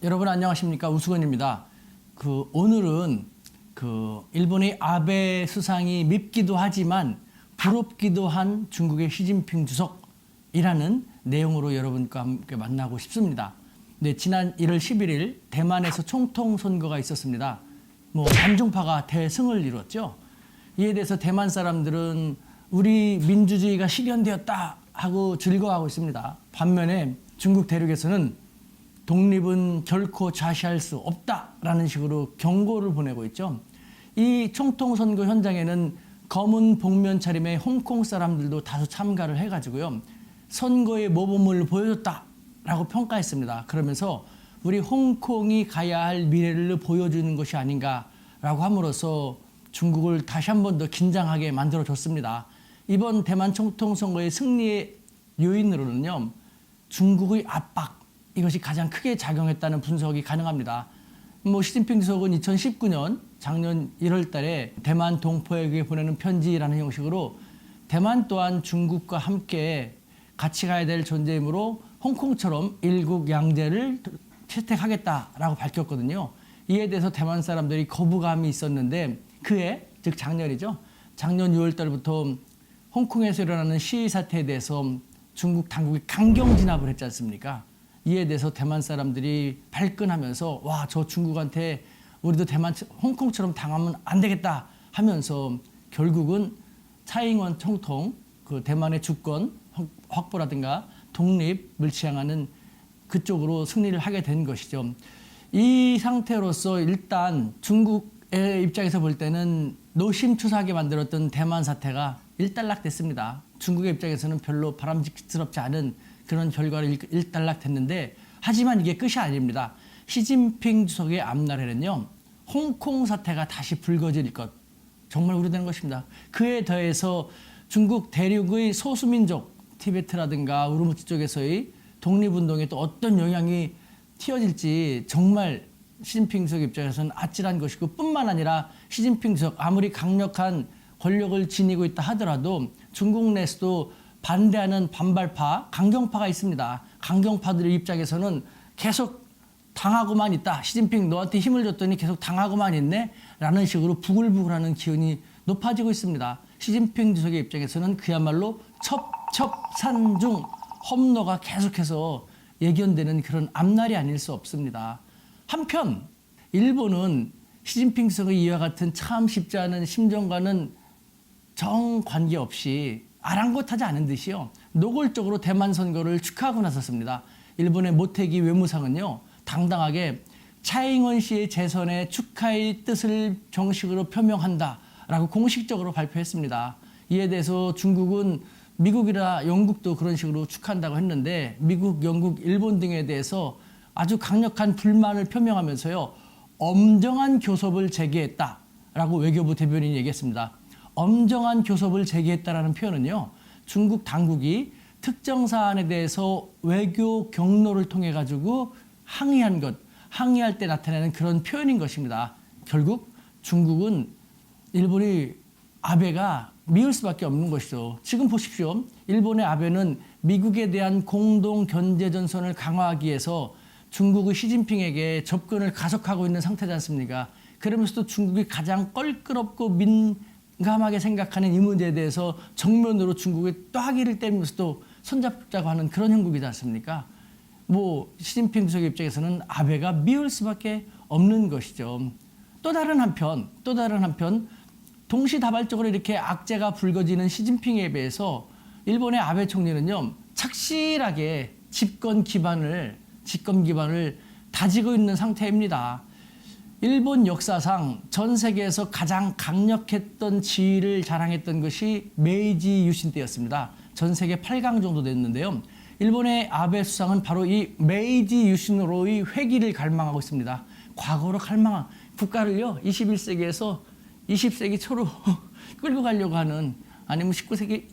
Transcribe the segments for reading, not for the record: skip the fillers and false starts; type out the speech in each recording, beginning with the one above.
여러분 안녕하십니까? 우수건입니다. 오늘은 일본의 아베 수상이 밉기도 하지만 부럽기도 한 중국의 시진핑 주석이라는 내용으로 여러분과 함께 만나고 싶습니다. 네, 지난 1월 11일 대만에서 총통 선거가 있었습니다. 반중파가 대승을 이뤘죠. 이에 대해서 대만 사람들은 우리 민주주의가 실현되었다 하고 즐거워하고 있습니다. 반면에 중국 대륙에서는 독립은 결코 좌시할 수 없다라는 식으로 경고를 보내고 있죠. 이 총통 선거 현장에는 검은 복면 차림의 홍콩 사람들도 다수 참가를 해가지고요. 선거의 모범을 보여줬다라고 평가했습니다. 그러면서 우리 홍콩이 가야 할 미래를 보여주는 것이 아닌가라고 함으로써 중국을 다시 한 번 더 긴장하게 만들어줬습니다. 이번 대만 총통 선거의 승리의 요인으로는요. 중국의 압박, 이것이 가장 크게 작용했다는 분석이 가능합니다. 시진핑 주석은 2019년 작년 1월 달에 대만 동포에게 보내는 편지라는 형식으로 대만 또한 중국과 함께 같이 가야 될 존재이므로 홍콩처럼 일국 양제를 채택하겠다라고 밝혔거든요. 이에 대해서 대만 사람들이 거부감이 있었는데 그해, 즉 작년이죠. 작년 6월 달부터 홍콩에서 일어나는 시위 사태에 대해서 중국 당국이 강경 진압을 했지 않습니까? 이에 대해서 대만 사람들이 발끈하면서 와, 저 중국한테 우리도 홍콩처럼 당하면 안 되겠다 하면서 결국은 차이잉원 총통, 대만의 주권 확보라든가 독립을 지향하는 그쪽으로 승리를 하게 된 것이죠. 이 상태로서 일단 중국의 입장에서 볼 때는 노심초사하게 만들었던 대만 사태가 일단락됐습니다. 중국의 입장에서는 별로 바람직스럽지 않은 그런 결과를 일단락됐는데 하지만 이게 끝이 아닙니다. 시진핑 주석의 앞날에는요. 홍콩 사태가 다시 불거질 것 정말 우려되는 것입니다. 그에 더해서 중국 대륙의 소수민족 티베트라든가 우르무치 쪽에서의 독립운동에 또 어떤 영향이 튀어질지 정말 시진핑 주석 입장에서는 아찔한 것이고 뿐만 아니라 시진핑 주석 아무리 강력한 권력을 지니고 있다 하더라도 중국 내에서도 반대하는 반발파, 강경파가 있습니다. 강경파들의 입장에서는 계속 당하고만 있다. 시진핑 너한테 힘을 줬더니 계속 당하고만 있네? 라는 식으로 부글부글하는 기운이 높아지고 있습니다. 시진핑 주석의 입장에서는 그야말로 첩첩산중 험로가 계속해서 예견되는 그런 앞날이 아닐 수 없습니다. 한편 일본은 시진핑 주석의 이와 같은 참 쉽지 않은 심정과는 정관계없이 아랑곳하지 않은 듯이요. 노골적으로 대만 선거를 축하하고 나섰습니다. 일본의 모테기 외무상은요. 당당하게 차이잉원 씨의 재선에 축하의 뜻을 정식으로 표명한다라고 공식적으로 발표했습니다. 이에 대해서 중국은 미국이나 영국도 그런 식으로 축하한다고 했는데 미국, 영국, 일본 등에 대해서 아주 강력한 불만을 표명하면서요. 엄정한 교섭을 제기했다라고 외교부 대변인이 얘기했습니다. 엄정한 교섭을 제기했다라는 표현은요. 중국 당국이 특정 사안에 대해서 외교 경로를 통해 가지고 항의한 것, 항의할 때 나타내는 그런 표현인 것입니다. 결국 중국은 일본이 아베가 미울 수밖에 없는 것이죠. 지금 보십시오. 일본의 아베는 미국에 대한 공동 견제 전선을 강화하기 위해서 중국의 시진핑에게 접근을 가속하고 있는 상태지 않습니까? 그러면서도 중국이 가장 껄끄럽고 민감하게 생각하는 이 문제에 대해서 정면으로 중국의 따귀를 때리면서도 손잡자고 하는 그런 형국이지 않습니까? 시진핑 주석의 입장에서는 아베가 미울 수밖에 없는 것이죠. 또 다른 한편 동시다발적으로 이렇게 악재가 불거지는 시진핑에 비해서 일본의 아베 총리는요. 착실하게 집권 기반을 다지고 있는 상태입니다. 일본 역사상 전 세계에서 가장 강력했던 지위를 자랑했던 것이 메이지 유신 때였습니다. 전 세계 8강 정도 됐는데요. 일본의 아베 수상은 바로 이 메이지 유신으로의 회귀를 갈망하고 있습니다. 과거로 갈망한 국가를요. 21세기에서 20세기 초로 끌고 가려고 하는 아니면 19세기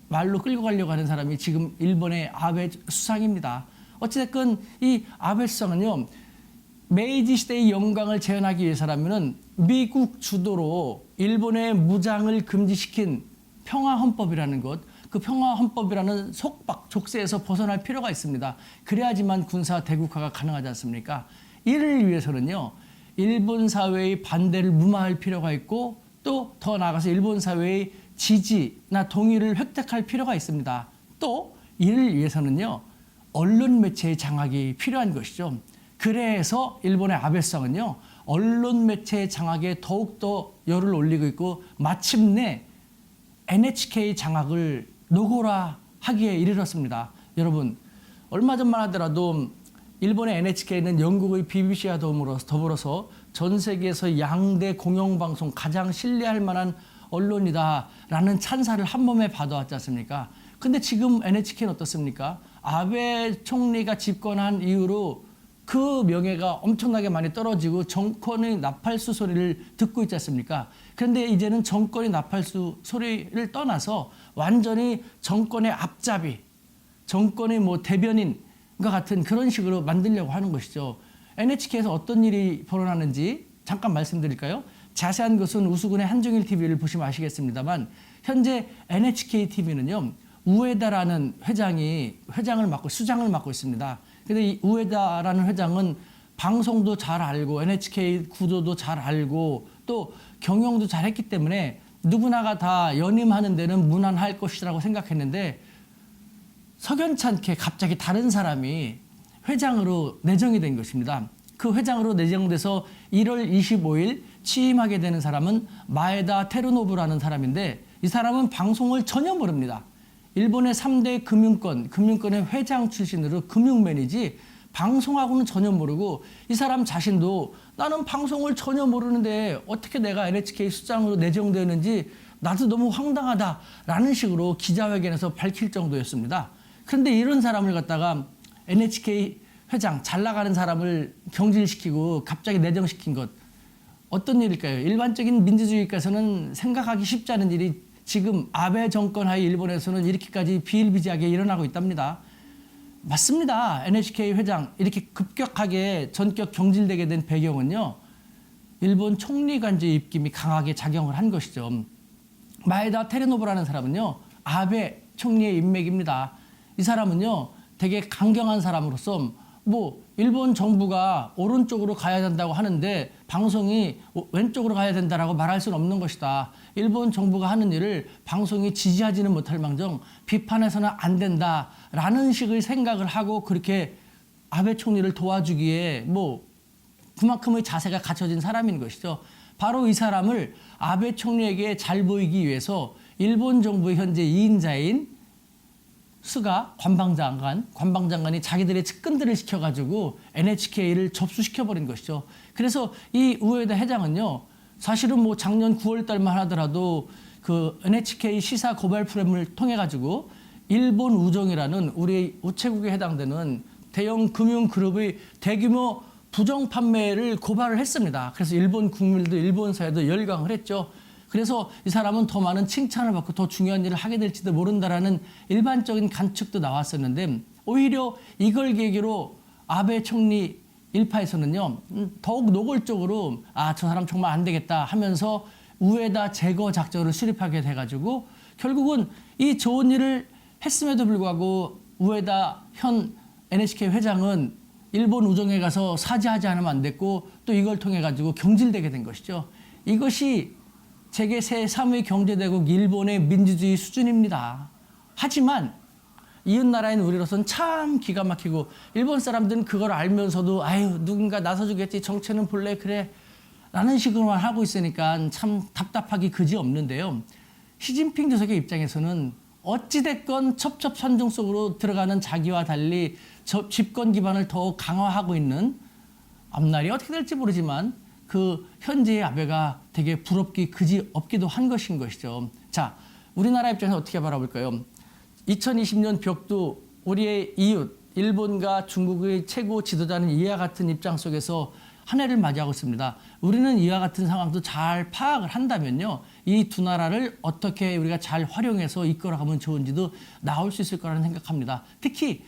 말로 끌고 가려고 하는 사람이 지금 일본의 아베 수상입니다. 어찌됐건 이 아베 수상은요. 메이지 시대의 영광을 재현하기 위해서라면 미국 주도로 일본의 무장을 금지시킨 평화헌법이라는 것, 그 평화헌법이라는 속박, 족쇄에서 벗어날 필요가 있습니다. 그래야지만 군사 대국화가 가능하지 않습니까? 이를 위해서는요, 일본 사회의 반대를 무마할 필요가 있고 또 더 나아가서 일본 사회의 지지나 동의를 획득할 필요가 있습니다. 또 이를 위해서는요, 언론 매체의 장악이 필요한 것이죠. 그래서 일본의 아베성은요, 언론 매체의 장악에 더욱더 열을 올리고 있고 마침내 NHK 장악을 노골화하기에 이르렀습니다. 여러분, 얼마 전만 하더라도 일본의 NHK는 영국의 BBC와 더불어서 전 세계에서 양대 공영방송 가장 신뢰할 만한 언론이다라는 찬사를 한 몸에 받아왔지 않습니까? 근데 지금 NHK는 어떻습니까? 아베 총리가 집권한 이후로 그 명예가 엄청나게 많이 떨어지고 정권의 나팔수 소리를 듣고 있지 않습니까? 그런데 이제는 정권의 나팔수 소리를 떠나서 완전히 정권의 앞잡이, 정권의 뭐 대변인과 같은 그런 식으로 만들려고 하는 것이죠. NHK에서 어떤 일이 벌어나는지 잠깐 말씀드릴까요? 자세한 것은 우수군의 한중일 TV를 보시면 아시겠습니다만 현재 NHK TV는요, 우에다라는 수장을 맡고 있습니다. 근데 이 우에다라는 회장은 방송도 잘 알고 NHK 구조도 잘 알고 또 경영도 잘했기 때문에 누구나가 다 연임하는 데는 무난할 것이라고 생각했는데 석연찮게 갑자기 다른 사람이 회장으로 내정이 된 것입니다. 그 회장으로 내정돼서 1월 25일 취임하게 되는 사람은 마에다 테루노부라는 사람인데 이 사람은 방송을 전혀 모릅니다. 일본의 3대 금융권의 회장 출신으로 금융맨이지 방송하고는 전혀 모르고 이 사람 자신도 나는 방송을 전혀 모르는데 어떻게 내가 NHK 수장으로 내정되었는지 나도 너무 황당하다라는 식으로 기자회견에서 밝힐 정도였습니다. 그런데 이런 사람을 갖다가 NHK 회장, 잘 나가는 사람을 경질시키고 갑자기 내정시킨 것 어떤 일일까요? 일반적인 민주주의가에서는 생각하기 쉽지 않은 일이 지금 아베 정권 하에 일본에서는 이렇게까지 비일비재하게 일어나고 있답니다. 맞습니다. NHK 회장 이렇게 급격하게 전격 경질되게 된 배경은요, 일본 총리 간제 입김이 강하게 작용을 한 것이죠. 마에다 테레노부라는 사람은요, 아베 총리의 인맥입니다. 이 사람은요, 되게 강경한 사람으로서 일본 정부가 오른쪽으로 가야 된다고 하는데 방송이 왼쪽으로 가야 된다라고 말할 수는 없는 것이다. 일본 정부가 하는 일을 방송이 지지하지는 못할 망정 비판해서는 안 된다라는 식의 생각을 하고 그렇게 아베 총리를 도와주기에 그만큼의 자세가 갖춰진 사람인 것이죠. 바로 이 사람을 아베 총리에게 잘 보이기 위해서 일본 정부의 현재 2인자인 스가 관방장관이 자기들의 측근들을 시켜가지고 NHK를 접수시켜버린 것이죠. 그래서 이 우에다 회장은요, 사실은 작년 9월 달만 하더라도 그 NHK 시사 고발 프로그램을 통해가지고 일본 우정이라는 우리 우체국에 해당되는 대형 금융그룹의 대규모 부정 판매를 고발을 했습니다. 그래서 일본 국민들도 일본 사회도 열광을 했죠. 그래서 이 사람은 더 많은 칭찬을 받고 더 중요한 일을 하게 될지도 모른다라는 일반적인 관측도 나왔었는데 오히려 이걸 계기로 아베 총리 일파에서는요, 더욱 노골적으로 저 사람 정말 안 되겠다 하면서 우에다 제거 작전을 수립하게 돼가지고 결국은 이 좋은 일을 했음에도 불구하고 우에다 현 NHK 회장은 일본 우정에 가서 사죄하지 않으면 안 됐고 또 이걸 통해 가지고 경질되게 된 것이죠. 이것이 세계 제3의 경제대국 일본의 민주주의 수준입니다. 하지만 이웃나라인 우리로서는 참 기가 막히고 일본 사람들은 그걸 알면서도 누군가 나서주겠지, 정체는 본래 그래 라는 식으로만 하고 있으니까 참 답답하기 그지없는데요. 시진핑 주석의 입장에서는 어찌됐건 첩첩산중 속으로 들어가는 자기와 달리 집권 기반을 더 강화하고 있는 앞날이 어떻게 될지 모르지만 그 현재의 아베가 되게 부럽기 그지없기도 한 것인 것이죠. 자, 우리나라 입장에서 어떻게 바라볼까요? 2020년 벽두 우리의 이웃 일본과 중국의 최고 지도자는 이와 같은 입장 속에서 한 해를 맞이하고 있습니다. 우리는 이와 같은 상황도 잘 파악을 한다면요, 이 두 나라를 어떻게 우리가 잘 활용해서 이끌어가면 좋은지도 나올 수 있을 거라는 생각합니다. 특히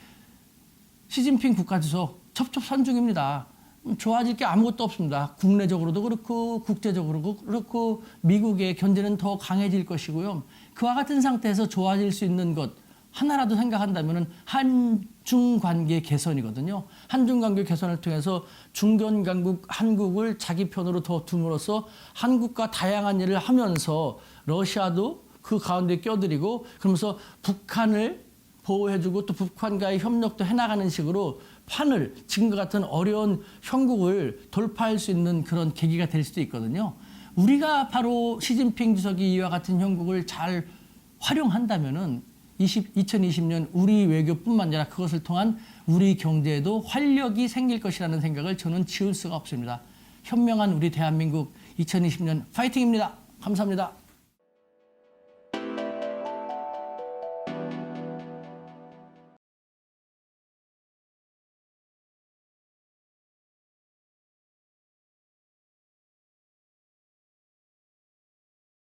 시진핑 국가주석 첩첩산중입니다. 좋아질 게 아무것도 없습니다. 국내적으로도 그렇고 국제적으로도 그렇고 미국의 견제는 더 강해질 것이고요. 그와 같은 상태에서 좋아질 수 있는 것 하나라도 생각한다면 한중 관계 개선이거든요. 한중 관계 개선을 통해서 중견 강국 한국을 자기 편으로 더 둠으로써 한국과 다양한 일을 하면서 러시아도 그 가운데 껴들이고 그러면서 북한을 보호해주고 또 북한과의 협력도 해나가는 식으로 판을 지금과 같은 어려운 형국을 돌파할 수 있는 그런 계기가 될 수도 있거든요. 우리가 바로 시진핑 주석이 이와 같은 형국을 잘 활용한다면은 2020년 우리 외교뿐만 아니라 그것을 통한 우리 경제에도 활력이 생길 것이라는 생각을 저는 지울 수가 없습니다. 현명한 우리 대한민국 2020년 파이팅입니다. 감사합니다.